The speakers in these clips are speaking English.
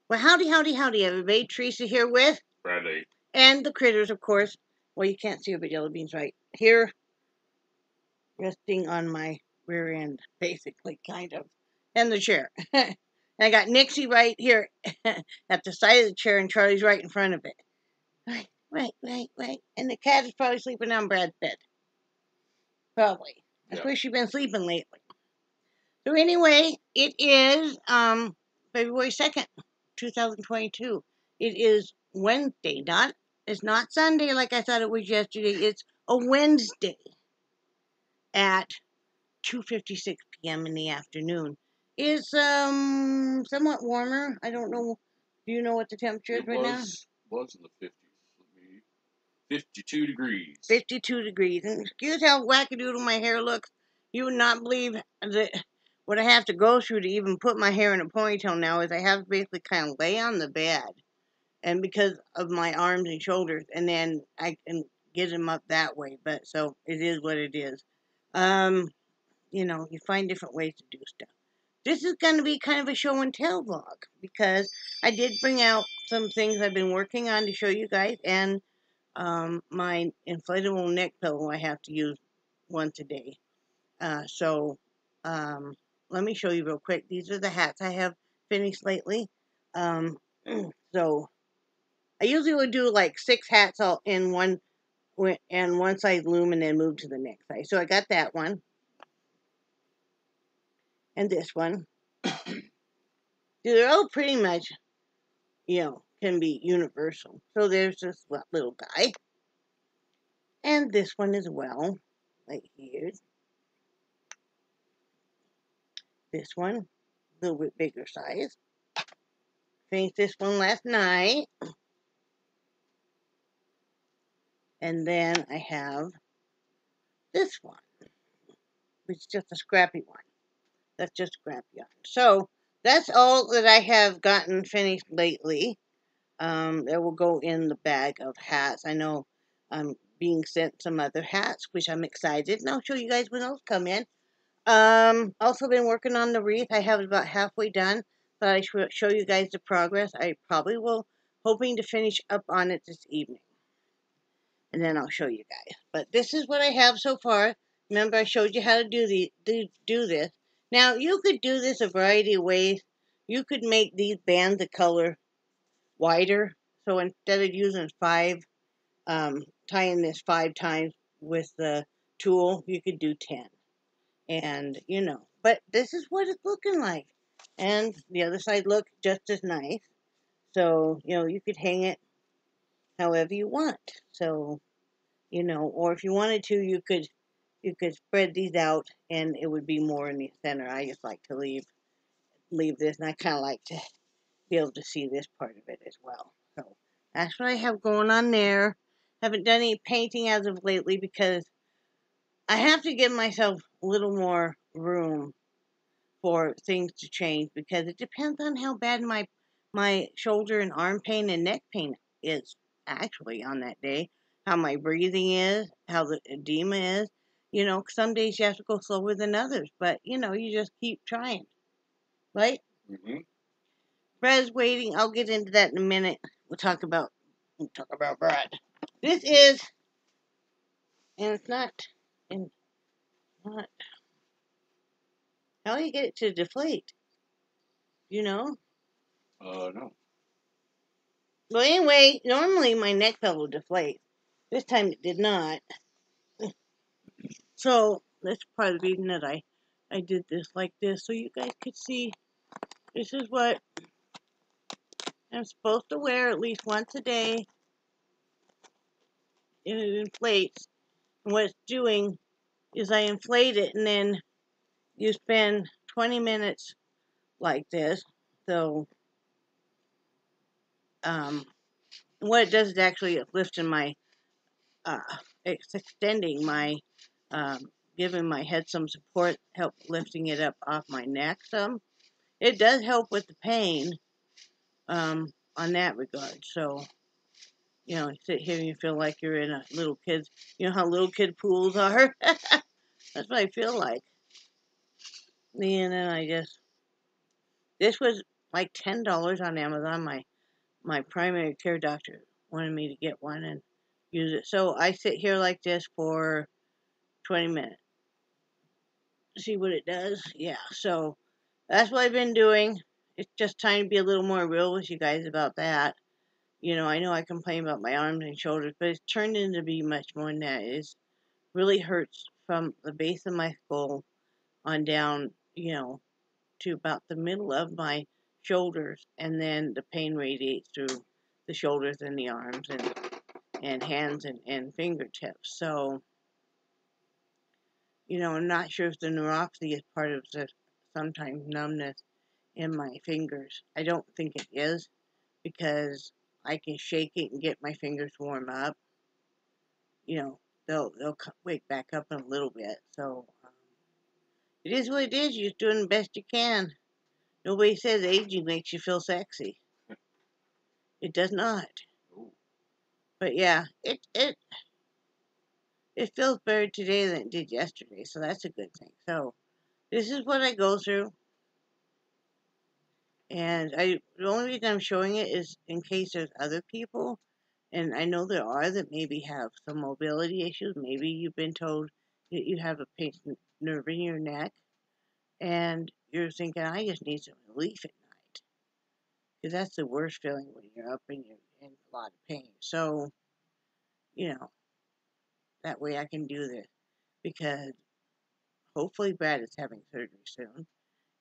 Well, howdy, howdy, howdy, everybody. Teresa here with Friday. And the critters, of course. Well, you can't see her, but Jellybean's right here, resting on my rear end, basically, kind of, and the chair. And I got Nixie right here at the side of the chair, and Charlie's right in front of it. Right. And the cat is probably sleeping on Brad's bed. Probably. That's where she's been sleeping lately. So anyway, it is February 2nd, 2022. It is Wednesday, it's not Sunday like I thought it was yesterday. It's a Wednesday at 2:56 p.m. in the afternoon. It's somewhat warmer. I don't know. Do you know what the temperature is right now? Was in the 50s. 52 degrees. 52 degrees. And excuse how wackadoodle my hair looks. You would not believe that what I have to go through to even put my hair in a ponytail now is I have to basically kind of lay on the bed, and because of my arms and shoulders, and then I can get them up that way. But so it is what it is. You find different ways to do stuff. This is going to be kind of a show and tell vlog because I did bring out some things I've been working on to show you guys, and my inflatable neck pillow I have to use once a day. Let me show you real quick. These are the hats I have finished lately. So I usually would do like 6 hats all in one side loom and then move to the next side. So I got that one. And this one. They're all pretty much, can be universal. So there's this little guy. And this one as well. Right here. This one, a little bit bigger size. Finished this one last night. And then I have this one, which is just a scrappy one. That's just scrap yarn. So that's all that I have gotten finished lately. That will go in the bag of hats. I know I'm being sent some other hats, which I'm excited. And I'll show you guys when those come in. Also been working on the wreath. I have it about halfway done, but I show you guys the progress. I probably will, hoping to finish up on it this evening. And then I'll show you guys. But this is what I have so far. Remember, I showed you how to do this. Now, you could do this a variety of ways. You could make these bands of color wider. So instead of using 5, tying this 5 times with the tool, you could do 10. And, but this is what it's looking like. And the other side looks just as nice. So, you could hang it however you want. So, or if you wanted to, you could spread these out and it would be more in the center. I just like to leave this, and I kind of like to be able to see this part of it as well. So that's what I have going on there. Haven't done any painting as of lately because I have to give myself a little more room for things to change, because it depends on how bad my shoulder and arm pain and neck pain is actually on that day, how my breathing is, how the edema is. Some days you have to go slower than others, but you just keep trying, right? Mm-hmm. Brad's waiting. I'll get into that in a minute. We'll talk about Brad. This is, and it's not. How do you get it to deflate? No. Well, anyway, normally my neck pillow deflates. This time it did not. So that's part of the reason that I did this like this, so you guys could see this is what I'm supposed to wear at least once a day. And it inflates. And what it's doing is I inflate it, and then you spend 20 minutes like this. So what it does is actually lifting my, it's extending my, giving my head some support, help lifting it up off my neck some. It does help with the pain on that regard. So, you sit here and you feel like you're in a little kid's, how little kid pools are? That's what I feel like. And then this was like $10 on Amazon. My primary care doctor wanted me to get one and use it. So I sit here like this for 20 minutes. See what it does. Yeah, so that's what I've been doing. It's just time to be a little more real with you guys about that. I know I complain about my arms and shoulders, but it's turned into be much more than that. It really hurts from the base of my skull on down, to about the middle of my shoulders, and then the pain radiates through the shoulders and the arms and hands and fingertips. So, I'm not sure if the neuropathy is part of the sometimes numbness in my fingers. I don't think it is, because I can shake it and get my fingers warm up. They'll wake back up in a little bit. So it is what it is. You're just doing the best you can. Nobody says aging makes you feel sexy. It does not. But yeah, it feels better today than it did yesterday, so that's a good thing. So this is what I go through, and the only reason I'm showing it is in case there's other people, and I know there are, that maybe have some mobility issues. Maybe you've been told that you have a pinched nerve in your neck, and you're thinking, I just need some relief at night, because that's the worst feeling when you're up and you're in a lot of pain. So, that way I can do this, because hopefully Brad is having surgery soon,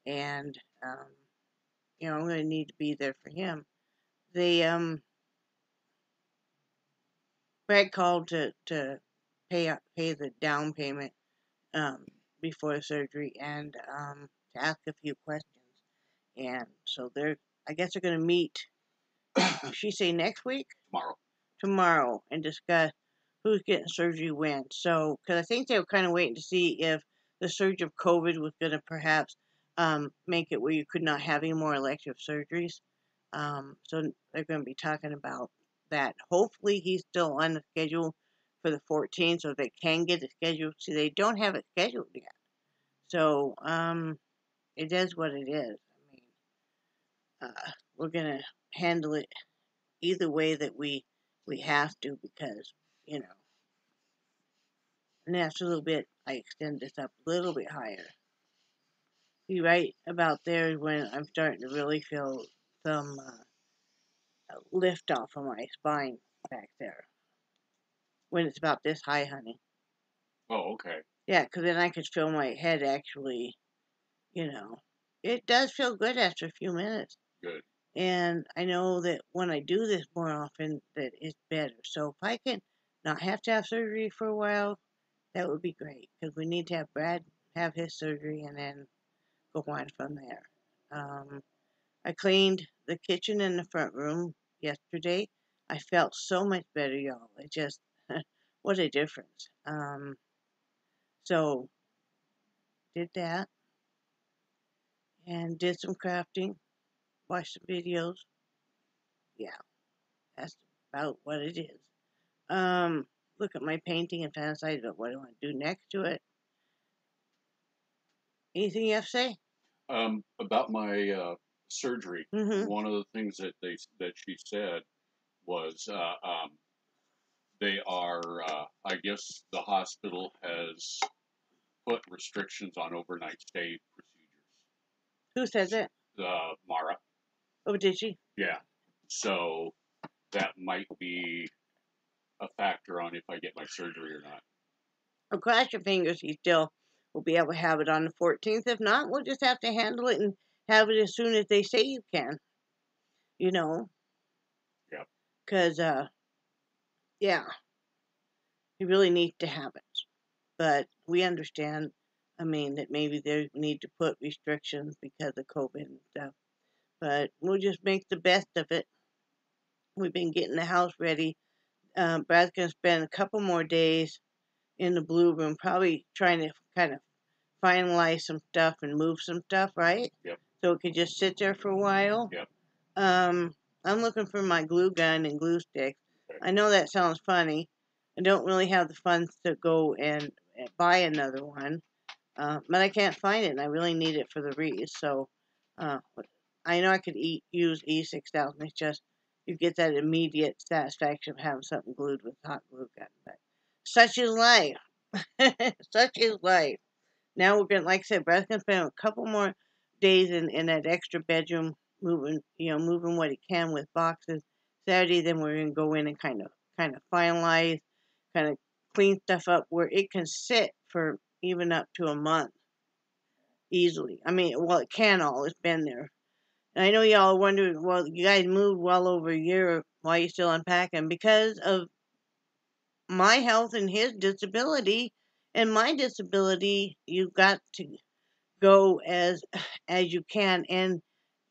and I'm going to need to be there for him. They Brad called to pay the down payment before the surgery, and to ask a few questions, and so I guess they're going to meet. She say next week? Tomorrow, and discuss who's getting surgery when. So, because I think they were kind of waiting to see if the surge of COVID was going to perhaps make it where you could not have any more elective surgeries. So they're going to be talking about that. Hopefully, he's still on the schedule for the 14th, so they can get it scheduled. See, they don't have it scheduled yet. So, it is what it is. I mean, we're going to handle it either way that we have to, because, and after a little bit, I extend this up a little bit higher. See, right about there is when I'm starting to really feel some lift off of my spine back there. When it's about this high, honey. Oh, okay. Yeah, because then I could feel my head actually, it does feel good after a few minutes. Good. And I know that when I do this more often, that it's better. So if I can not have to have surgery for a while, that would be great, because we need to have Brad have his surgery and then go on from there. I cleaned the kitchen and the front room yesterday. I felt so much better, y'all. It just, what a difference. So, did that and did some crafting, watched some videos. Yeah, that's about what it is. Look at my painting and fantasize about what I want to do next to it. Anything you have to say? About my surgery, Mm-hmm. one of the things that she said was they are. I guess the hospital has put restrictions on overnight stay procedures. Who says it? Mara. Oh, did she? Yeah. So that might be a factor on if I get my surgery or not. Well, cross your fingers you still will be able to have it on the 14th. If not, we'll just have to handle it and have it as soon as they say you can. Yeah. Because, yeah, you really need to have it. But we understand, that maybe they need to put restrictions because of COVID and stuff. But we'll just make the best of it. We've been getting the house ready. Brad's going to spend a couple more days in the blue room, probably trying to kind of finalize some stuff and move some stuff, right? Yep. So it could just sit there for a while. Yep. I'm looking for my glue gun and glue sticks. Okay. I know that sounds funny. I don't really have the funds to go and buy another one, but I can't find it, and I really need it for the wreath. So I know I could use E6000. It's just you get that immediate satisfaction of having something glued with hot glue gun. But such is life. Such is life. Now we're gonna, like I said, Brad's gonna spend a couple more days in that extra bedroom, moving what he can with boxes. Saturday, then we're gonna go in and kind of finalize, kind of clean stuff up where it can sit for even up to a month easily. I mean, well, it can all. It's been there. And I know y'all wondering, well, you guys moved well over a year. Why are you still unpacking? Because of my health and his disability. And my disability, you've got to go as you can. And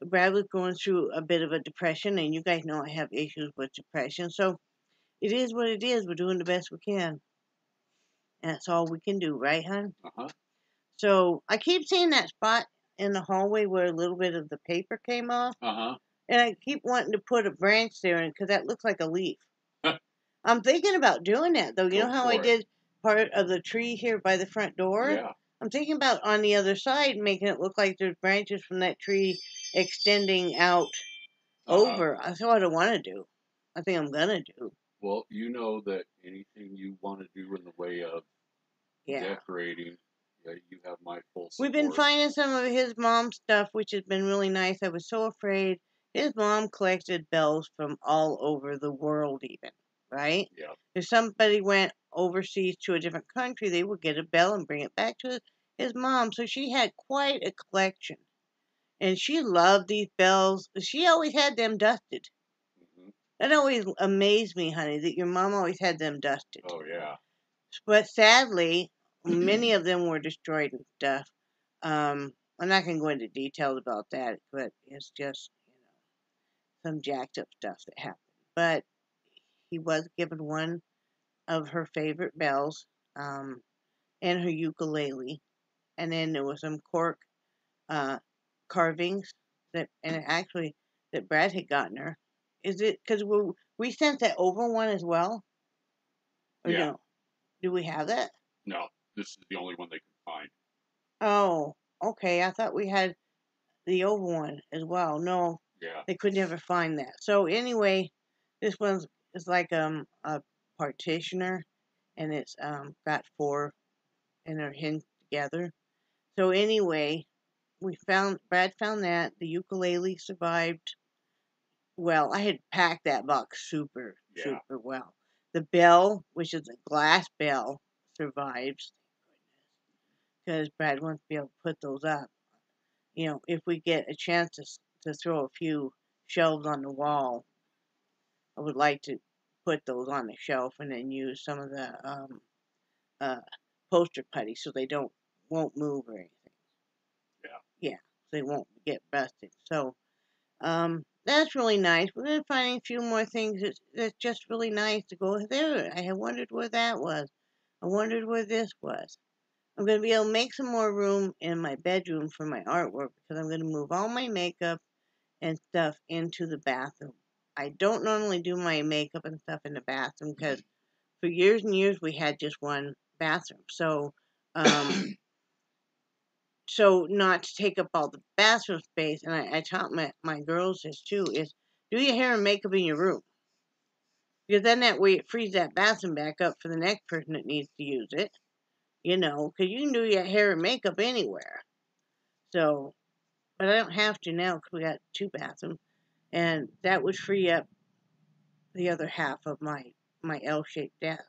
Brad was going through a bit of a depression, and you guys know I have issues with depression. So it is what it is. We're doing the best we can. And that's all we can do, right, hon? Uh-huh. So I keep seeing that spot in the hallway where a little bit of the paper came off. Uh-huh. And I keep wanting to put a branch there because that looks like a leaf. I'm thinking about doing that, though. You Go know how for I it. did part of the tree here by the front door? Yeah. I'm thinking about on the other side making it look like there's branches from that tree extending out over. That's what I want to do. I think I'm going to do. Well, you know that anything you want to do in the way of Yeah. decorating, yeah, you have my full We've been support. finding some of his mom's stuff, which has been really nice. I was so afraid. His mom collected bells from all over the world, even, right? Yeah. If somebody went overseas to a different country, they would get a bell and bring it back to his mom. So she had quite a collection. And she loved these bells. She always had them dusted. Mm-hmm. That always amazed me, honey, that your mom always had them dusted. Oh, yeah. But sadly, many of them were destroyed and stuff. I'm not going to go into details about that, but it's just, some jacked up stuff that happened. But he was given one of her favorite bells, and her ukulele. And then there was some cork uh, carvings and actually, that Brad had gotten her. Is it because we sent that over one as well? Or Yeah. no? Do we have that? No, this is the only one they can find. Oh, okay. I thought we had the oval one as well. No, Yeah. they could never find that. So anyway, this one's is like a partitioner, and it's got four and they're hinged together. So anyway, Brad found that the ukulele survived well. I had packed that box super well. The bell, which is a glass bell, survives because Brad wants to be able to put those up. If we get a chance to throw a few shelves on the wall, I would like to put those on the shelf and then use some of the uh, poster putty so they won't move or anything. Yeah, they won't get busted. So that's really nice. We're gonna find a few more things that's just really nice to go there. I had wondered where that was. I wondered where this was. I'm gonna be able to make some more room in my bedroom for my artwork because I'm gonna move all my makeup and stuff into the bathroom. I don't normally do my makeup and stuff in the bathroom because for years and years we had just one bathroom. So, so not to take up all the bathroom space, and I taught my girls this too, is do your hair and makeup in your room. Because then that way it frees that bathroom back up for the next person that needs to use it. Because you can do your hair and makeup anywhere. So, but I don't have to now because we got two bathrooms. And that would free up the other half of my L-shaped desk.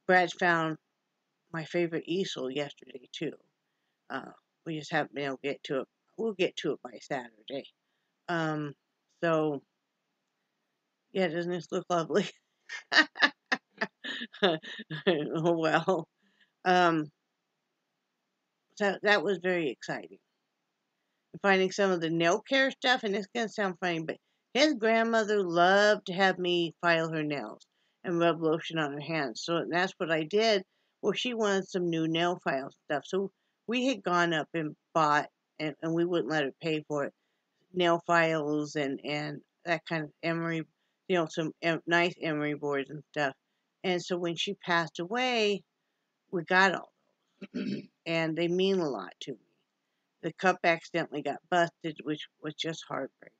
Brad found my favorite easel yesterday too. Uh, we just haven't been able to get to it. We'll get to it by Saturday. Um, so yeah, doesn't this look lovely? Oh well. Um, so that was very exciting. Finding some of the nail care stuff, and it's gonna sound funny, but his grandmother loved to have me file her nails and rub lotion on her hands. So that's what I did. Well, she wanted some new nail file stuff, so we had gone up and bought, and we wouldn't let her pay for it, nail files and that kind of emery, some nice emery boards and stuff. And so when she passed away, we got all those, and they mean a lot to me. the cup accidentally got busted, which was just heartbreaking.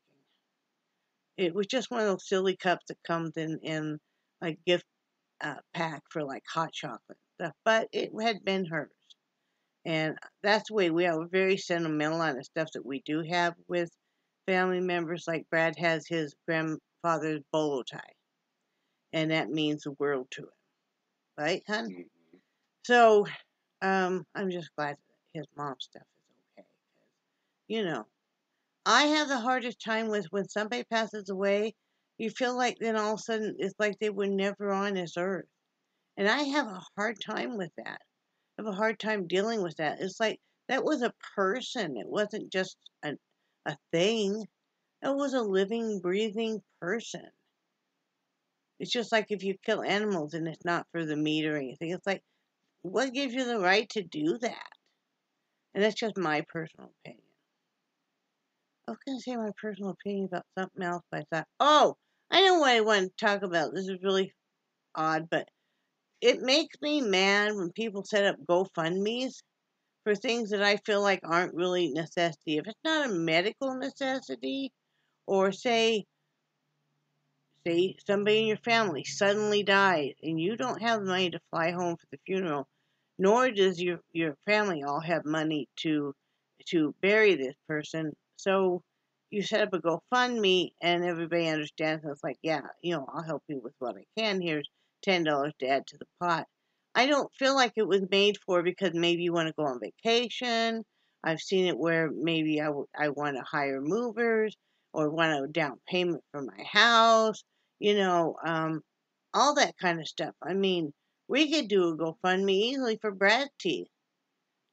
It was just one of those silly cups that comes in a gift pack for like hot chocolate and stuff, but it had been hers. And that's the way we are. We're very sentimental on the stuff that we do have with family members. Like Brad has his grandfather's bolo tie, and that means the world to him, right, hon? Mm-hmm. So, I'm just glad that his mom's stuff is okay. 'Cause, I have the hardest time with when somebody passes away. You feel like then all of a sudden it's like they were never on this earth, and I have a hard time with that. I have a hard time dealing with that. It's like that was a person. It wasn't just a thing. It was a living, breathing person. It's just like if you kill animals and it's not for the meat or anything. It's like, what gives you the right to do that? And that's just my personal opinion. I was going to say my personal opinion about something else, but I thought, oh, I know what I want to talk about. This is really odd, but it makes me mad when people set up GoFundMe's for things that I feel like aren't really necessity. If it's not a medical necessity, or say somebody in your family suddenly died and you don't have the money to fly home for the funeral, nor does your family all have money to bury this person. So you set up a GoFundMe and everybody understands, and it's like, yeah, I'll help you with what I can. Here's $10 to add to the pot. I don't feel like it was made for because maybe you want to go on vacation. I've seen it where maybe I want to hire movers or want a down payment for my house, you know, um, all that kind of stuff. I mean, we could do a GoFundMe easily for Brad's teeth.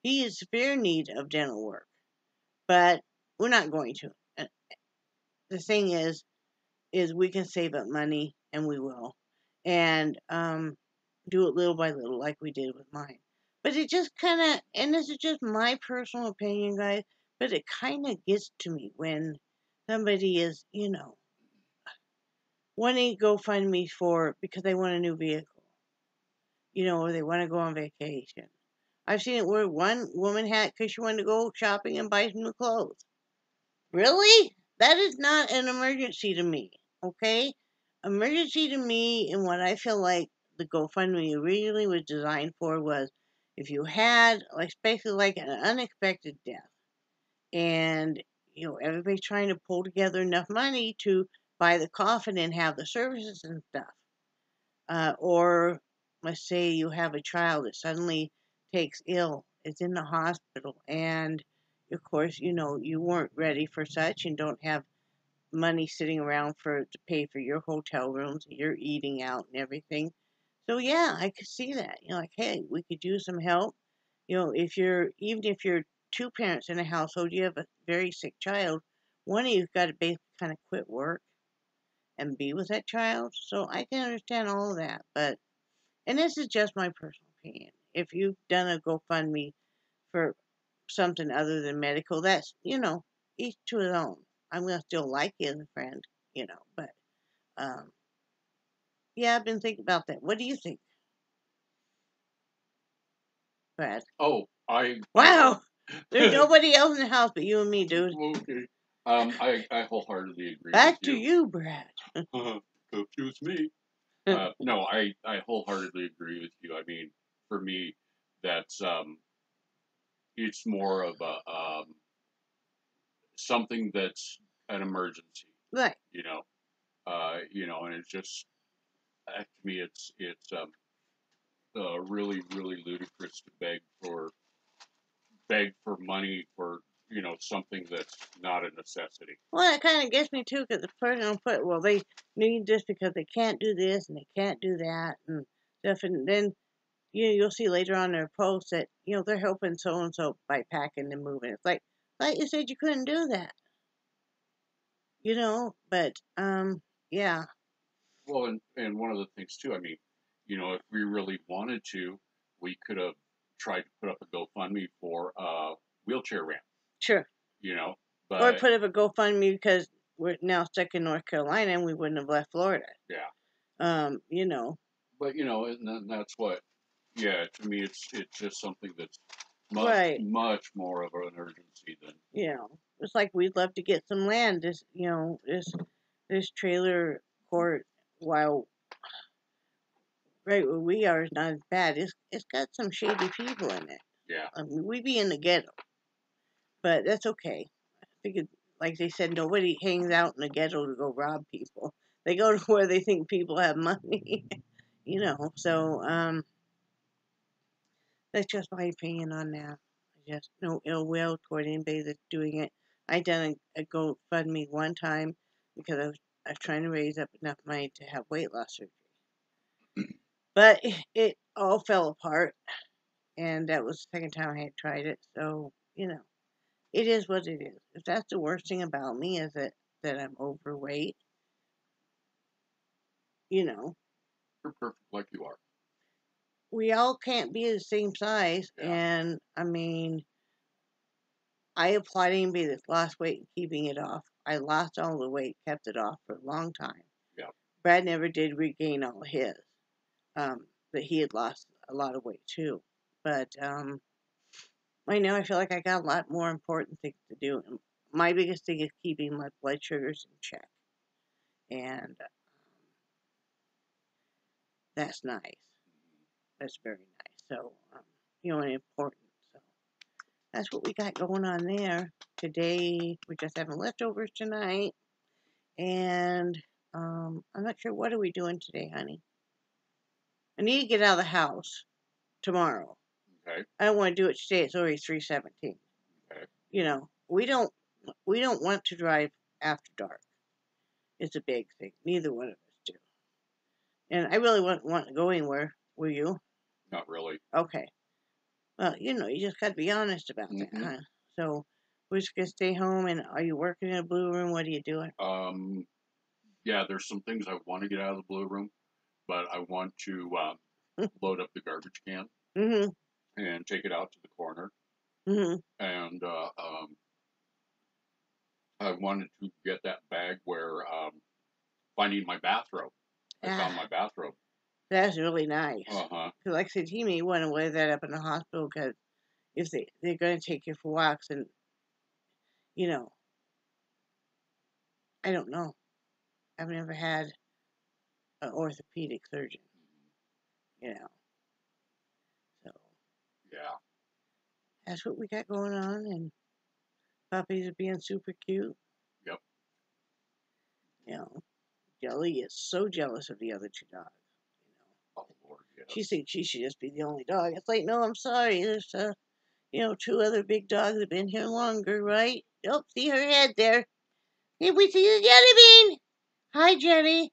He is severe need of dental work, but we're not going to. The thing is we can save up money, and we will, and do it little by little, like we did with mine. But it just kind of, and this is just my personal opinion, guys, but it kind of gets to me when somebody is, wanting to go find me for because they want a new vehicle, or they want to go on vacation. I've seen it where one woman had because she wanted to go shopping and buy some new clothes. Really? That is not an emergency to me, okay? Emergency to me, and what I feel like the GoFundMe originally was designed for was if you had, like, basically like an unexpected death, and, everybody's trying to pull together enough money to buy the coffin and have the services and stuff. Or let's say you have a child that suddenly takes ill, is in the hospital, and of course, you weren't ready for such and don't have money sitting around to pay for your hotel rooms, your eating out and everything. So yeah, I could see that. Like, hey, we could use some help. Even if you're two parents in a household, you have a very sick child, one of you've got to basically kind of quit work and be with that child. So I can understand all of that, and this is just my personal opinion. If you've done a GoFundMe for something other than medical, that's, each to his own. I'm going to still like you as a friend, but, um, yeah, I've been thinking about that. What do you think, Brad? Oh, I Wow! There's nobody else in the house but you and me, dude. okay. I wholeheartedly agree with Back to you. you, Brad. Confuse me. No, I wholeheartedly agree with you. I mean, for me, that's it's more of a something that's an emergency. Right. You know, and it's just to me, it's really really ludicrous to beg for money for something that's not a necessity. Well, it kind of gets me too, because the person will put, well, they need this because they can't do this and they can't do that and stuff, and then you'll see later on their post that they're helping so and so by packing and moving. It's like you said, you couldn't do that, But yeah, Well, and one of the things too, I mean, if we really wanted to, we could have tried to put up a GoFundMe for a wheelchair ramp, sure. you know, Or but put up a GoFundMe because we're now stuck in North Carolina and we wouldn't have left Florida. yeah, Um, you know, but and that's what, yeah, to me, it's just something that's Right. much more of an urgency than. It's like we'd love to get some land. This trailer court, while right where we are is not as bad. It's got some shady people in it. Yeah. I mean, we be in the ghetto, but that's okay. I think like they said, nobody hangs out in the ghetto to go rob people. They go to where they think people have money. So that's just my opinion on that. Just no ill will toward anybody that's doing it. I done a GoFundMe one time because I was trying to raise up enough money to have weight loss surgery, but it all fell apart, and that was the second time I had tried it. So it is what it is. If that's the worst thing about me is that I'm overweight, you know, You're perfect like you are. we all can't be the same size, Yeah. and I mean, I applaud anybody that's lost weight and keeping it off. I lost all the weight, kept it off for a long time. Yeah. Brad never did regain all of his. But he had lost a lot of weight too. But right now I feel like I got a lot more important things to do. My biggest thing is keeping my blood sugars in check, and that's nice. That's very nice. So and important. So that's what we got going on there today. We're just having leftovers tonight. And I'm not sure, what are we doing today, honey? I need to get out of the house tomorrow. Okay. I don't want to do it today. It's already 3:17. Okay. We don't want to drive after dark. It's a big thing. Neither one of us do. And I really wouldn't want to go anywhere. Will you? Not really. Okay. Well, you just got to be honest about that, huh? So we're just gonna stay home. And are you working in a blue room? What are you doing? Yeah, there's some things I want to get out of the blue room, but I want to load up the garbage can and take it out to the corner. And I wanted to get that bag where finding my bathrobe. I found my bathrobe. That's really nice. Uh-huh. Because like I said, he may want to wear that up in the hospital because if they're going to take you for walks and, I don't know. I've never had an orthopedic surgeon, So. Yeah. That's what we got going on, and puppies are being super cute. Yep. Jelly is so jealous of the other two dogs. Oh, Lord, yes. She thinks she should just be the only dog. It's like, no, I'm sorry. There's, two other big dogs that have been here longer, right? Oh, see her head there. Hey, we see the Jellybean. Hi, Jelly.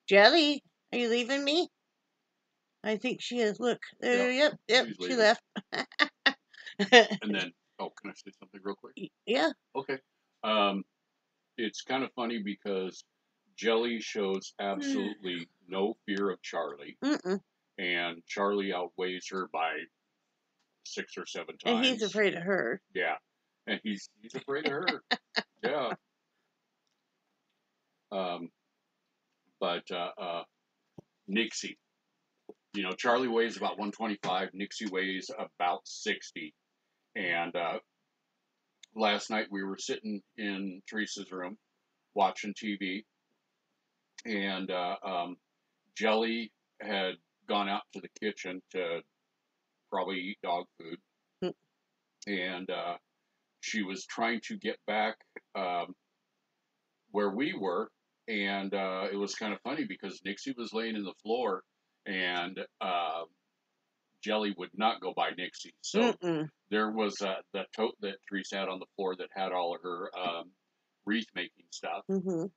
Jelly, are you leaving me? I think she is. Look, there. Yep. She left. And then, can I say something real quick? Yeah. Okay. It's kind of funny because Jelly shows absolutely no fear of Charlie. And Charlie outweighs her by 6 or 7 times. And he's afraid of her. Yeah. And he's afraid of her. Yeah. But Nixie. Charlie weighs about 125. Nixie weighs about 60. And last night we were sitting in Teresa's room watching TV. And Jelly had gone out to the kitchen to probably eat dog food. And she was trying to get back where we were. And it was kind of funny because Nixie was laying in the floor and Jelly would not go by Nixie. So there was the tote that Teresa had on the floor that had all of her wreath making stuff.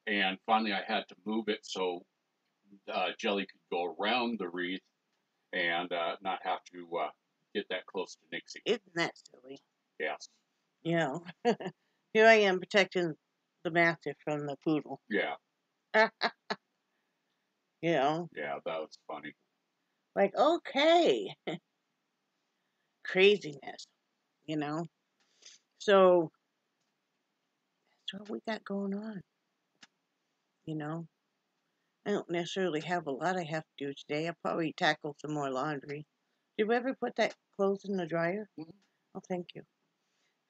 And finally I had to move it so Jelly could go around the wreath and not have to get that close to Nixie. Isn't that silly? Yes. Here I am protecting the mastiff from the poodle. Yeah. Yeah, that was funny. Like, okay. Craziness, So, that's what we got going on. I don't necessarily have a lot I have to do today. I'll probably tackle some more laundry. Did we ever put that clothes in the dryer? Oh, thank you.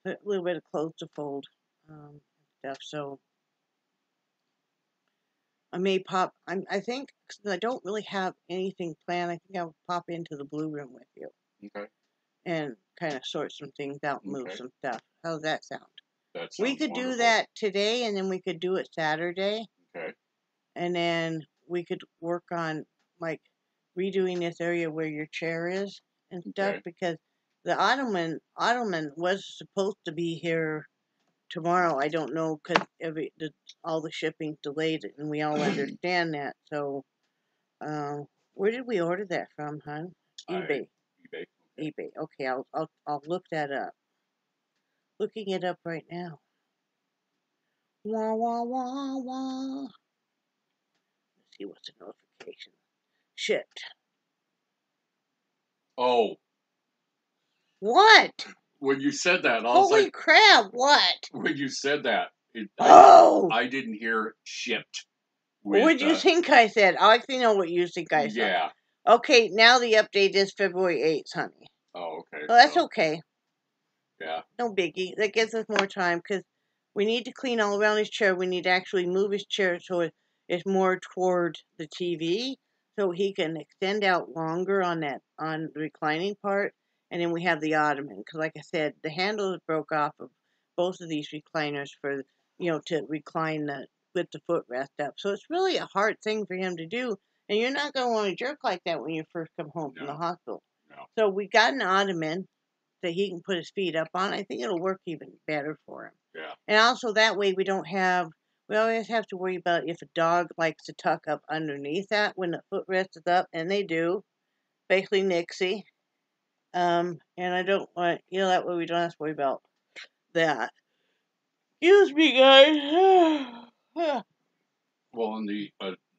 A little bit of clothes to fold, stuff. So I may pop. I think 'cause I don't really have anything planned. I think I'll pop into the blue room with you Okay. and kind of sort some things out, move Okay. some stuff. How's that sound? That We sounds could do wonderful. that today, and then we could do it Saturday, Okay. and then we could work on like redoing this area where your chair is and stuff Okay. because the ottoman was supposed to be here tomorrow. I don't know because all the shipping's delayed, and we all understand that. So, where did we order that from, hon? eBay. eBay. Okay. eBay. Okay, I'll look that up. Looking it up right now. Wah wah wah wah. Let's see what's the notification. Shipped. Oh, What? when you said that, I was Holy like, crap! What? when you said that, Oh! I didn't hear shipped. What With do you think I said? I like to know what you think I said. yeah. Okay, now the update is February 8th, honey. Oh, okay. Well, that's So okay. yeah. No biggie. That gives us more time because we need to clean all around his chair. We need to actually move his chair so it's more toward the TV so he can extend out longer on the reclining part. And then we have the ottoman because, like I said, the handles broke off of both of these recliners for to recline with the footrest up. So it's really a hard thing for him to do. And you're not going to want to jerk like that when you first come home from the No. hospital. No. So we got an ottoman that he can put his feet up on. I think it'll work even better for him. Yeah. And also that way we always have to worry about if a dog likes to tuck up underneath that when the footrest is up, and they do, basically Nixie. And I don't want, that way we don't have to worry about that. Excuse me, guys. Well, and the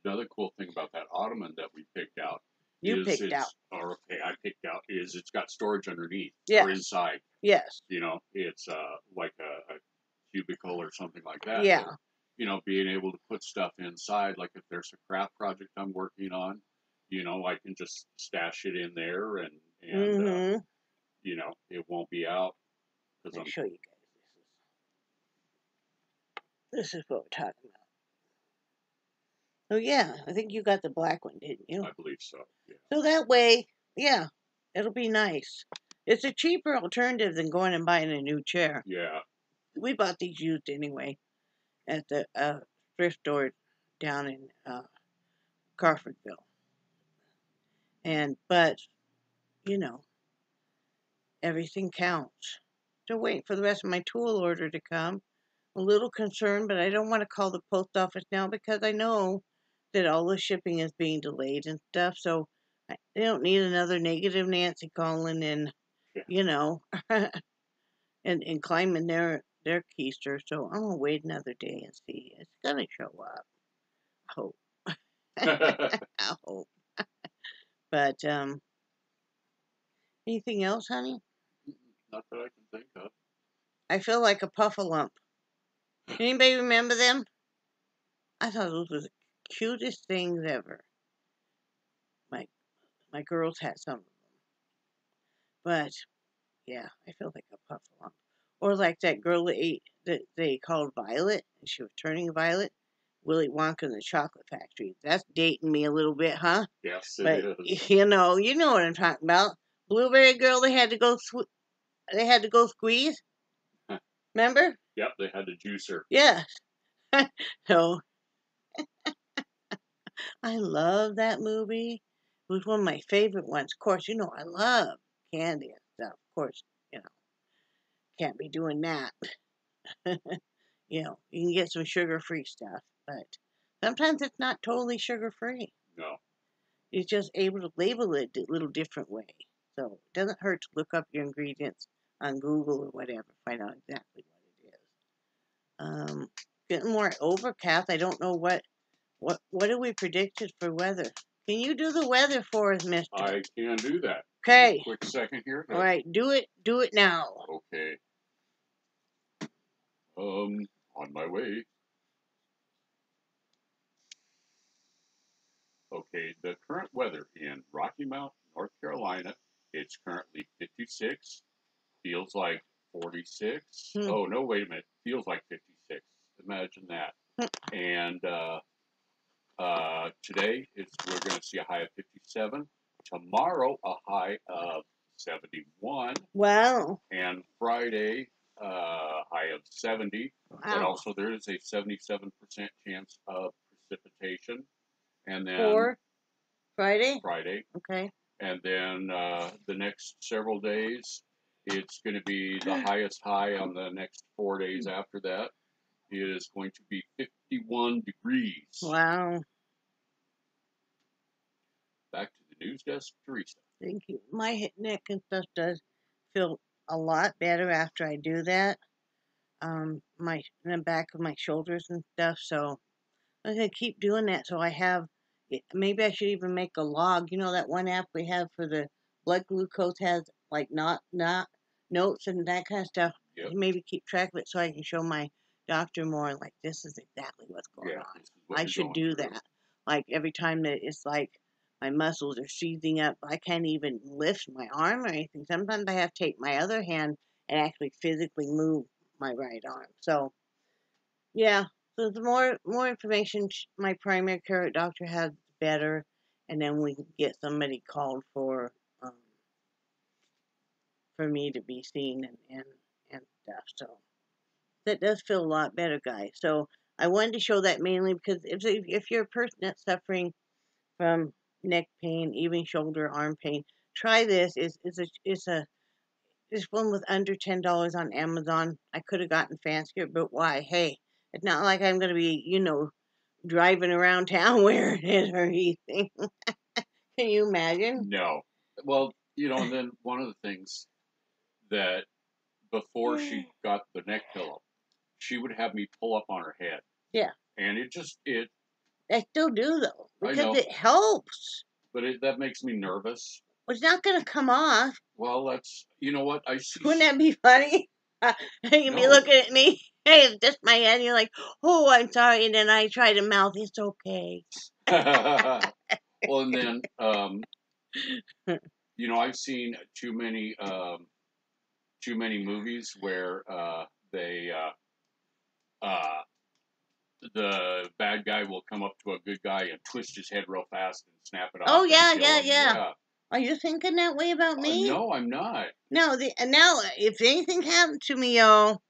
another cool thing about that ottoman that we picked out You is picked out. I picked out is it's got storage underneath or Yes. inside. Yes. It's like a cubicle or something like that. Yeah. But, being able to put stuff inside, like if there's a craft project I'm working on, I can just stash it in there and Mm-hmm. it won't be out because I'll I'm. show you guys. This is what we're talking about. Oh yeah, I think you got the black one, didn't you? I believe so. Yeah. So that way, yeah, it'll be nice. It's a cheaper alternative than going and buying a new chair. Yeah. We bought these used anyway at the thrift store down in Crawfordville. But you know, everything counts. Still waiting for the rest of my tool order to come. A little concerned, but I don't want to call the post office now because I know that all the shipping is being delayed and stuff. So they don't need another negative Nancy calling and and climbing their keister. So I'm gonna wait another day and see. It's gonna show up. I hope. I hope. But anything else, honey? Not that I can think of. I feel like a puffalump. Anybody remember them? I thought those were the cutest things ever. My my girls had some of them. But yeah, I feel like a puffalump. Or like that girl that they called Violet, and she was turning violet. Willy Wonka and the Chocolate Factory. That's dating me a little bit, huh? Yes, it But is. you know what I'm talking about. Blueberry girl, they had to go squeeze. Remember? Yep, they had a juicer. Yes. So I love that movie. It was one of my favorite ones. Of course, I love candy and stuff. Of course, can't be doing that. You can get some sugar-free stuff, but sometimes it's not totally sugar-free. No. You're just able to label it a little different way. So it doesn't hurt to look up your ingredients on Google or whatever, find out exactly what it is. Getting more overcast. I don't know what do we predicted for weather. Can you do the weather for us, Mister? I can do that. Okay. Quick second here. All right, do it now. Okay. On my way. Okay, the current weather in Rocky Mount, North Carolina, it's currently 56. feels like 46. Hmm. Oh no, wait a minute, feels like 56. Imagine that. And today we're going to see a high of 57. Tomorrow a high of 71. Wow. And Friday high of 70. But Wow. also there is a 77% chance of precipitation. And then For Friday? Friday. Okay. And then the next several days, it's going to be the highest high on the next 4 days after that. It is going to be 51 degrees. Wow. Back to the news desk, Teresa. Thank you. My neck and stuff does feel a lot better after I do that. My in the back of my shoulders and stuff. So I'm gonna keep doing that. So I have. Maybe I should even make a log. You know that one app we have for the blood glucose has like not notes and that kind of stuff. Yep. Maybe keep track of it so I can show my doctor more. Like this is exactly what's going on. I should do that. Like every time that it's like my muscles are seizing up, I can't even lift my arm or anything. Sometimes I have to take my other hand and actually physically move my right arm. So yeah, so the more information my primary care doctor has, the better, and then we can get somebody called for me to be seen and stuff. So that does feel a lot better, guys. So I wanted to show that mainly because if you're a person that's suffering from neck pain, even shoulder, arm pain, try this. It's one with under $10 on Amazon. I could have gotten fancier, but why? Hey, it's not like I'm gonna be, driving around town wearing it or anything. Can you imagine? No. Well, and then one of the things that before she got the neck pillow, she would have me pull up on her head. Yeah. And it. I still do though I because know. it helps. But that makes me nervous. It's not gonna come off. Well, you know what I see. Wouldn't that be funny? You'd be No. looking at me. Hey, it's just my head. And you're like, oh, I'm sorry. And then I try to mouth, it's okay. Well, and then I've seen too many movies where the bad guy will come up to a good guy and twist his head real fast and snap it off. Oh and yeah, kill him. yeah. Are you thinking that way about me? No, I'm not. No, now if anything happened to me, y'all,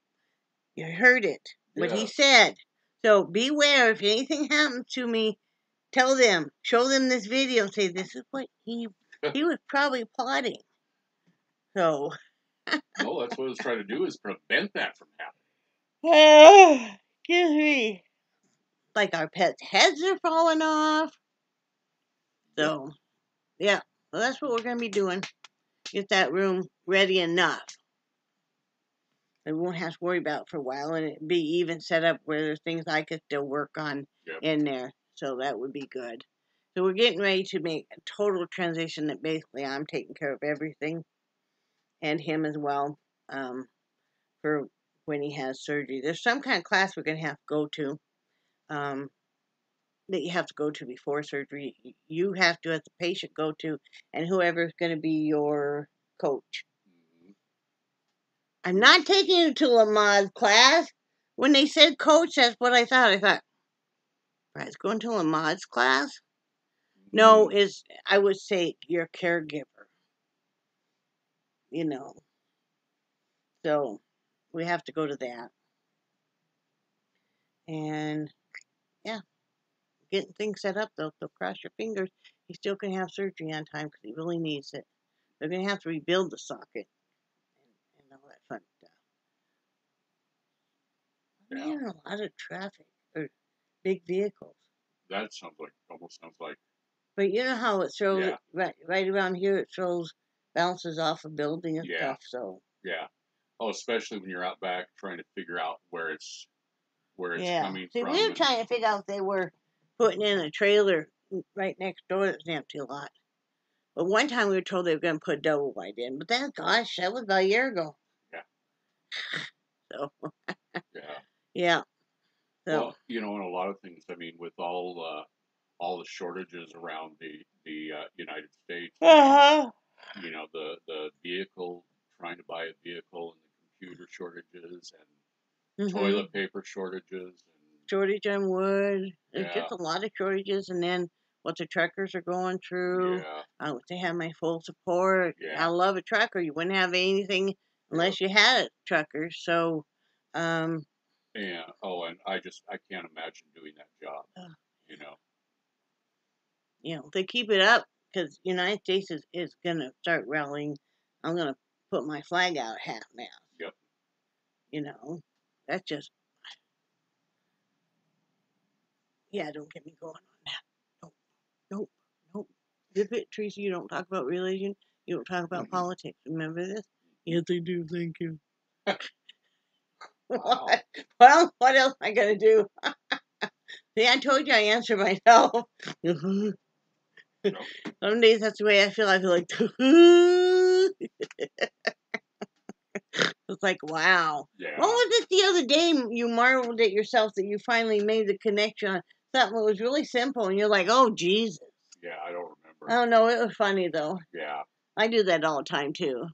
you heard it. What he said. So beware. If anything happens to me, tell them, show them this video. Say this is what he was probably plotting. So. No, that's what I was trying to do is prevent that from happening. Oh, excuse me. Like our pets' heads are falling off. So, yeah. Well, that's what we're going to be doing. Get that room ready enough. I won't have to worry about it for a while, and it'd be even set up where there's things I could still work on in there. So that would be good. So we're getting ready to make a total transition that basically I'm taking care of everything, and him as well, for when he has surgery. There's some kind of class we're going to have to go to, that you have to go to before surgery. You have to, as a patient, go to, and whoever's going to be your coach. I'm not taking you to Lamaze class. When they said coach, that's what I thought. I thought, right, it's going to Lamaze class? No, I would say your caregiver. So we have to go to that. And yeah, getting things set up though, so cross your fingers. He still can have surgery on time because he really needs it. They're going to have to rebuild the socket and all that fun stuff. Man, a lot of traffic or big vehicles. That almost sounds like. But you know how it throws right around here. It bounces off a building and stuff. So yeah. Oh, especially when you're out back trying to figure out where it's coming from. We were trying to figure out if they were putting in a trailer right next door that's an empty lot. But one time we were told they were going to put double wide in. But that was about a year ago. Yeah. So. Yeah. So. Well, in a lot of things, I mean, with all the shortages around the United States, the vehicle trying to buy a vehicle and the computer shortages and Mm-hmm. toilet paper shortages and Shortage on wood. There's yeah, just a lot of shortages, and then what the truckers are going through. yeah, They have my full support. I yeah, love a trucker. You wouldn't have anything yep. unless you had a trucker. So, um, And and I can't imagine doing that job. You know. they keep it up because United States is gonna start rallying. I'm gonna put my flag out half mast. Yep. That's just Don't get me going on that. Nope, nope, nope. Zip it, Teresa. You don't talk about religion. You don't talk about politics. Remember this? Yes, I do. Thank you. Wow. What? Well, what else am I gonna do? See, I told you I answer myself. Yep. Some days that's the way I feel. I feel like it's like, wow. Yeah. What was it the other day? You marveled at yourself that you finally made the connection on something that was really simple, and you're like, oh Jesus. Yeah, I don't remember. I don't know. It was funny though. Yeah. I do that all the time too.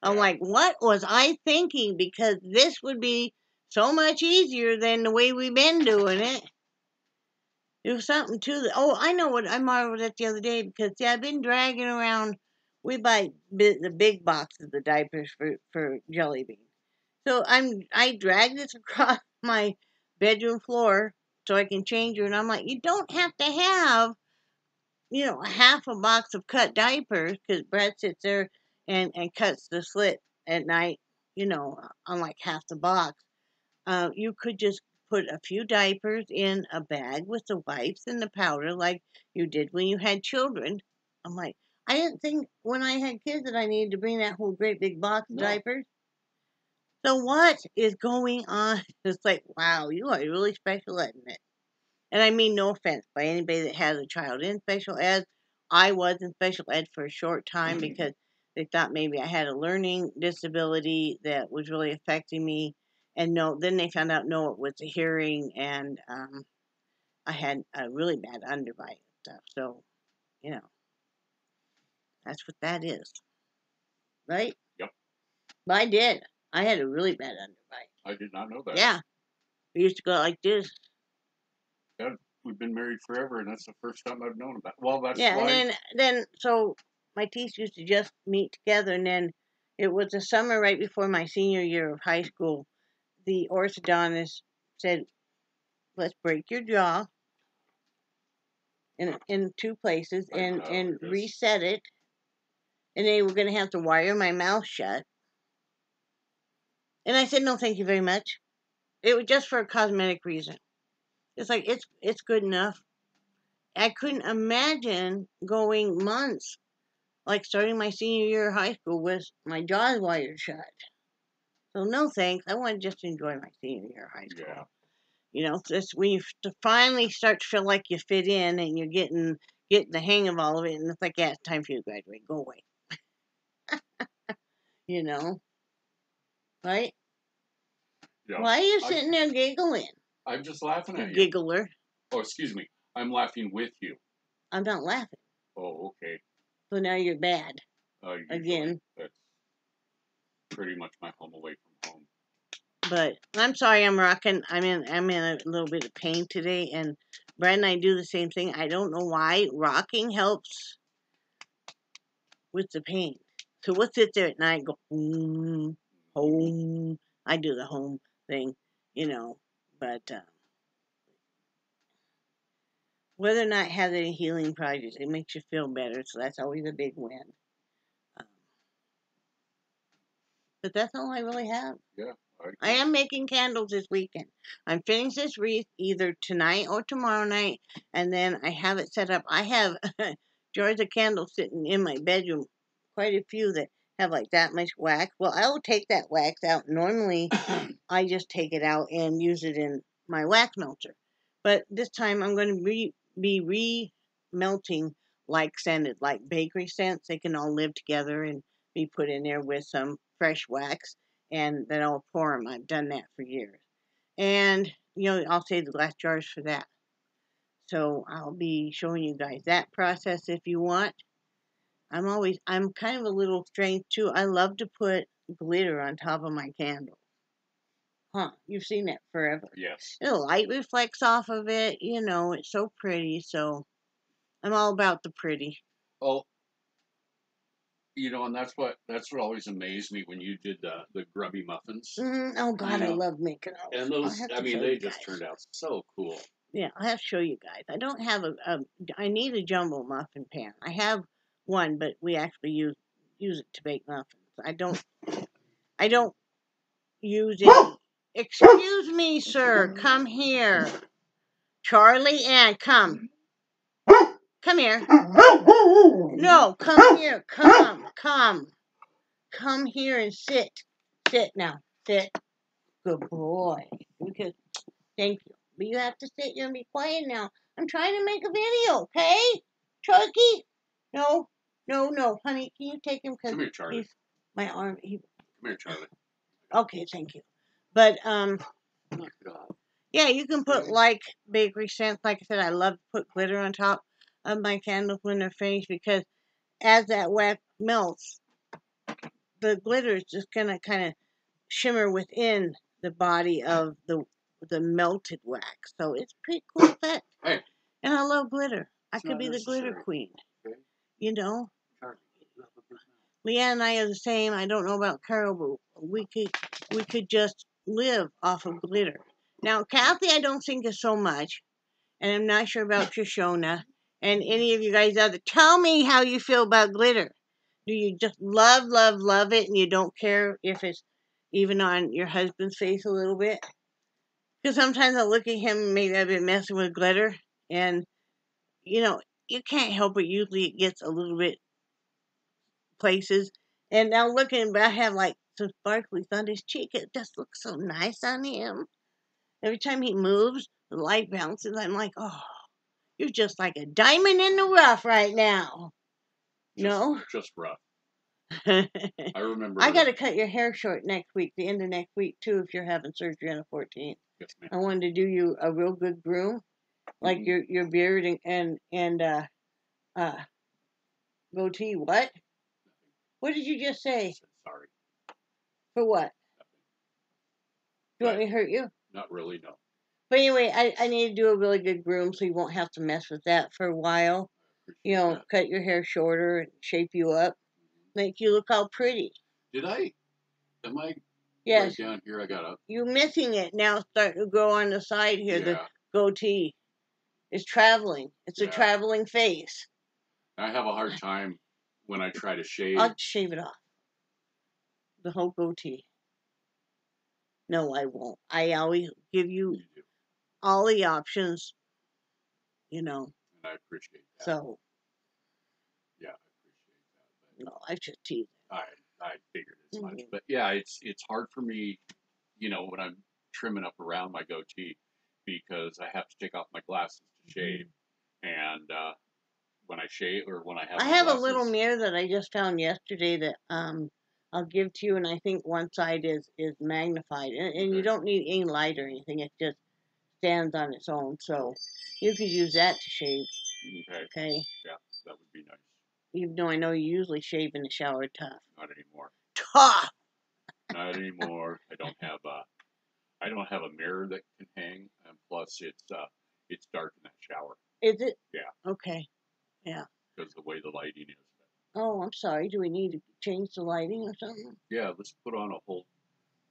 I'm Yeah. like, what was I thinking? Because this would be so much easier than the way we've been doing it. It was something to the. Oh, I know what I marveled at the other day because I've been dragging around. We buy the big boxes of diapers for Jellybean. So I dragged this across my bedroom floor so I can change her, and I'm like, you don't have to have half a box of cut diapers because Brad sits there and cuts the slit at night, on like half the box. You could just put a few diapers in a bag with the wipes and the powder like you did when you had children. I'm like, I didn't think when I had kids that I needed to bring that whole great big box of No. diapers. So what is going on? It's like, wow, you are really special at it. And I mean no offense by anybody that has a child in special ed. I was in special ed for a short time because they thought maybe I had a learning disability that was really affecting me. And no, then they found out no, it was a hearing, and I had a really bad underbite stuff. So, you know, that's what that is, right? Yep. But I did. I had a really bad underbite. I did not know that. Yeah. I used to go like this. Yeah, we've been married forever, and that's the first time I've known about it. Well, that's Yeah, why. and then so my teeth used to just meet together, and then it was the summer right before my senior year of high school. The orthodontist said, "Let's break your jaw in two places and reset it." And they were going to have to wire my mouth shut. And I said, "No, thank you very much." It was just for a cosmetic reason. It's like it's good enough. I couldn't imagine going months, like starting my senior year of high school with my jaws wired shut. So no thanks. I want to just enjoy my senior year of high school. Yeah. It's when you finally start to feel like you fit in and you're getting the hang of all of it, and it's like, yeah, it's time for you to graduate. Go away. you know, right? Yeah. Why are you sitting there giggling? I'm just laughing at you. Giggler. Oh, excuse me. I'm laughing with you. I'm not laughing. Oh, okay. So now you're bad. Again. That's pretty much my home away from home. But I'm sorry, I'm rocking. I'm in a little bit of pain today, and Brad and I do the same thing. I don't know why rocking helps with the pain. So we'll sit there at night and go home, home. I do the home thing, but whether or not it has any healing projects, it makes you feel better. So that's always a big win. But that's all I really have. Yeah. I am making candles this weekend. I'm finishing this wreath either tonight or tomorrow night, and then I have it set up. I have jars of candles sitting in my bedroom, quite a few that have like that much wax. Well, I will take that wax out. Normally, I just take it out and use it in my wax melter. But this time, I'm going to be re-melting like scented, like bakery scents. They can all live together and be put in there with some fresh wax, and then I'll pour them. I've done that for years. And, I'll save the glass jars for that. So I'll be showing you guys that process if you want. I'm kind of a little strange too. I love to put glitter on top of my candle. Huh? You've seen it forever. Yes. The light reflects off of it. You know, it's so pretty. So I'm all about the pretty. Oh, and that's what always amazed me when you did the grubby muffins. Oh God, I know, love making those. And I'll those, have I to mean, show they you just guys. turned out so cool. Yeah, I have to show you guys. I don't have I need a jumbo muffin pan. I have one, but we actually use it to bake muffins. I don't use it. Excuse me, sir. Come here. Charlie Ann, come. Come here. No, come here. Come here and sit. Sit now. Sit. Good boy. Because, thank you. But you have to sit here and be quiet now. I'm trying to make a video, okay? Chucky? No. Honey, can you take him? Come here, Charlie. He's my arm. Come here, Charlie. Okay, thank you. But, Knock it off. yeah, you can put like bakery scents. Like I said, I love to put glitter on top of my candles when they're finished because as that wax melts, the glitter is just gonna kind of shimmer within the body of the melted wax. So it's pretty cool effect. Hey. And I love glitter. I could be the necessary. glitter queen. Okay. You know? Charlie, Leanne and I are the same. I don't know about Carol, but we could just live off of glitter. Now, Kathy, I don't think is so much, and I'm not sure about Shoshona and any of you guys out there. Tell me how you feel about glitter. Do you just love it, and you don't care if it's even on your husband's face a little bit? Because sometimes I look at him and maybe I've been messing with glitter, and you can't help it. Usually it gets a little bit places. And now looking, but I have like some sparklies on his cheek. It just looks so nice on him. Every time he moves, the light bounces. I'm like, oh, you're just like a diamond in the rough right now. Just rough. I I remember. got to cut your hair short next week, the end of next week, too, if you're having surgery on the 14th. Yes, ma'am. I wanted to do you a real good groom, like your beard and goatee. What? What did you just say? Sorry. For what? Do you want me to hurt you? Not really, no. But anyway, I need to do a really good groom so you won't have to mess with that for a while. Cut your hair shorter and shape you up. Make you look all pretty. Am I yes. Right down here? I got up. You're missing it now, starting to grow on the side here. Yeah. The goatee is traveling. It's a traveling face. I have a hard time when I try to shave. I'll shave it off. The whole goatee. No, I won't. I always give you all the options, And I appreciate that. So. Yeah, I appreciate that. No, I just tease. I figured as much. But yeah, it's hard for me, when I'm trimming up around my goatee because I have to take off my glasses to shave. And when I shave or when I have I have a little mirror that I just found yesterday that I'll give to you, and I think one side is magnified, and you don't need any light or anything. It just stands on its own, so you could use that to shave. Okay. Yeah, that would be nice. Even though I know you usually shave in the shower tough. Not anymore. Tough. Not anymore. I don't have a mirror that can hang, and plus it's dark in that shower. Is it? Yeah. Okay. Yeah. Because the way the lighting is. Oh, I'm sorry. Do we need to change the lighting or something? Yeah, let's put on a whole.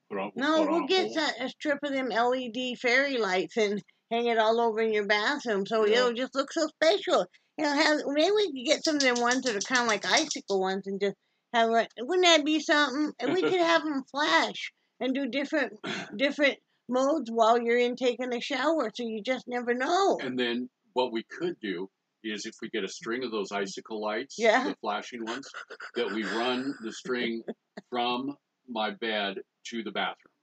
We'll get a strip of them LED fairy lights and hang it all over in your bathroom so it'll just look so special. Maybe we could get some of them ones that are kind of like icicle ones and just have it. Wouldn't that be something? And we could have them flash and do different modes while you're in taking a shower, so you just never know. And then what we could do is if we get a string of those icicle lights, the flashing ones, that we run the string from my bed to the bathroom.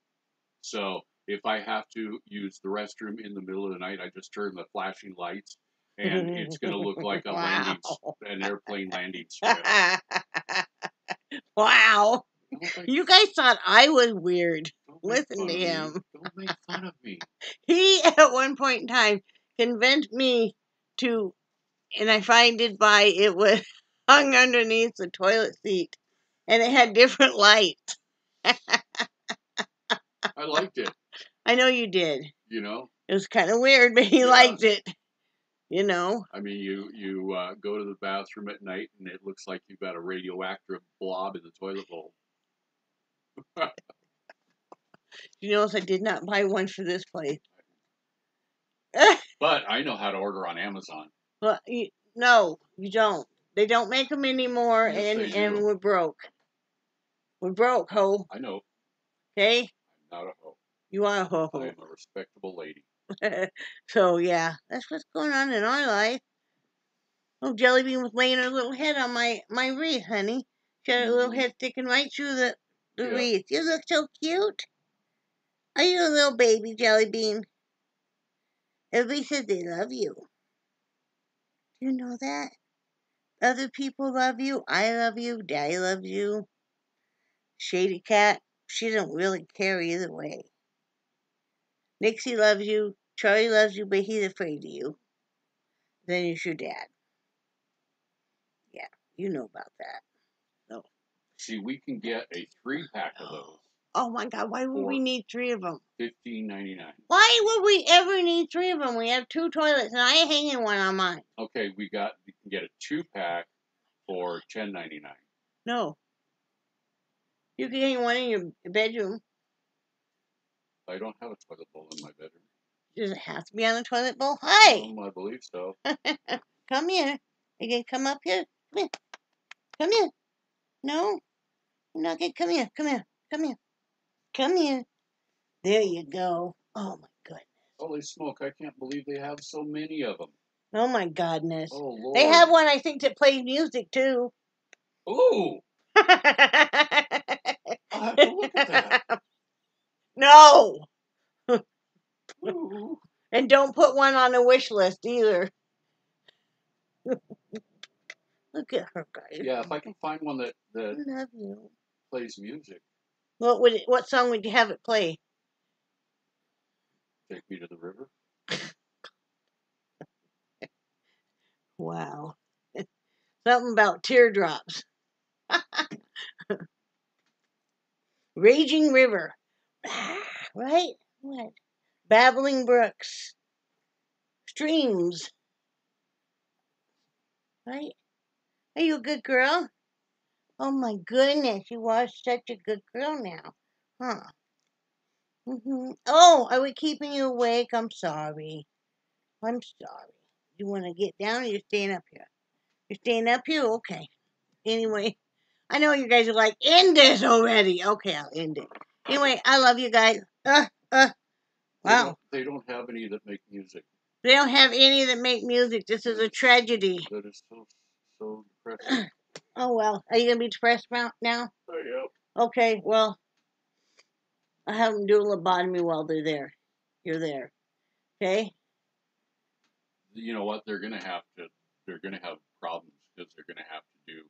So if I have to use the restroom in the middle of the night, I just turn the flashing lights, and it's going to look like an airplane landing strip. Wow. You guys thought I was weird. Listen to him. Don't make fun of me. He, at one point in time, convinced me to, and I find it was hung underneath the toilet seat, and it had different lights. I liked it. I know you did. You know. It was kind of weird, but he liked it. You know. I mean, you go to the bathroom at night, and it looks like you've got a radioactive blob in the toilet bowl. You notice I did not buy one for this place. But I know how to order on Amazon. Well, no, you don't. They don't make them anymore, Yes, and we're broke. We're broke, ho. I know. Okay? I'm not a hoe. You are a ho. I am a respectable lady. So, yeah, that's what's going on in our life. Oh, Jellybean was laying her little head on my wreath, honey. She had her little head sticking right through the wreath. You look so cute. Are you a little baby, Jellybean? Everybody says they love you. Do you know that? Other people love you. I love you. Daddy loves you. Shady Cat, she don't really care either way. Nixie loves you. Charlie loves you, but he's afraid of you. Then it's your dad. Yeah, you know about that. So. See, we can get a 3-pack of those. Oh my God! Why would we need 3 of them? $15.99. Why would we ever need 3 of them? We have 2 toilets, and I ain't hanging one on mine. Okay, we can get a 2-pack for $10.99. No. You can hang one in your bedroom. I don't have a toilet bowl in my bedroom. Does it have to be on the toilet bowl? Hi! I believe so. Come here. You gonna come up here? Come here. Come here. No? You're not gonna come here. Come here. Come here. Come here. There you go. Oh my goodness. Holy smoke, I can't believe they have so many of them. Oh my goodness. Oh Lord. They have one, I think, that plays music too. Ooh! I'll have to look at that. No! Ooh. And don't put one on the wish list either. Look at her, guys. Yeah, if I can find one that I love you. plays music. What song would you have it play? Take Me to the River. Wow. Something about teardrops. Raging River. Right? What? Babbling brooks. Streams. Right? Are you a good girl? Oh my goodness, you are such a good girl now. Huh. Oh, are we keeping you awake? I'm sorry. I'm sorry. You want to get down or you're staying up here? You're staying up here? Okay. Anyway, I know you guys are like, end this already. Okay, I'll end it. Anyway, I love you guys. Wow. They don't have any that make music. They don't have any that make music. This is a tragedy. That is so depressing. Oh, well. Are you going to be depressed now? Oh, yeah. Okay, well, I have them do a lobotomy while they're there. You're there. Okay? You know what? They're gonna have problems because they're gonna have to do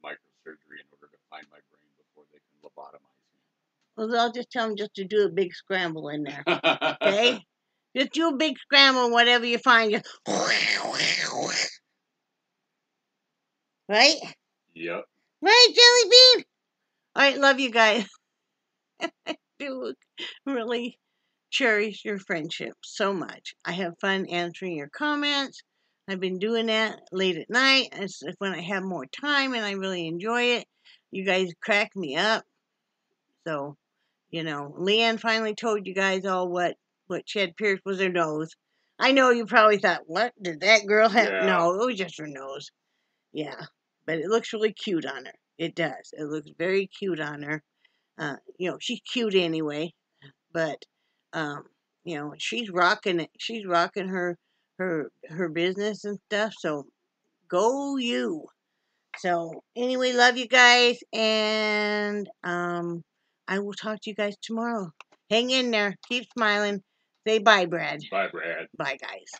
microsurgery in order to find my brain before they can lobotomize me. Well, I'll just tell them just to do a big scramble in there. Okay? Just do a big scramble, whatever you find. Just right? Yep. Right, Jellybean? All right, love you guys. I do really cherish your friendship so much. I have fun answering your comments. I've been doing that late at night. It's when I have more time and I really enjoy it. You guys crack me up. So, Leanne finally told you guys all what she had pierced was her nose. I know you probably thought, what did that girl have? Yeah. No, it was just her nose. Yeah, but it looks really cute on her. It does. It looks very cute on her. She's cute anyway, but she's rocking it. She's rocking her business and stuff. So go you. So anyway, love you guys, and I will talk to you guys tomorrow. Hang in there. Keep smiling. Say bye, Brad. Bye, Brad. Bye, guys.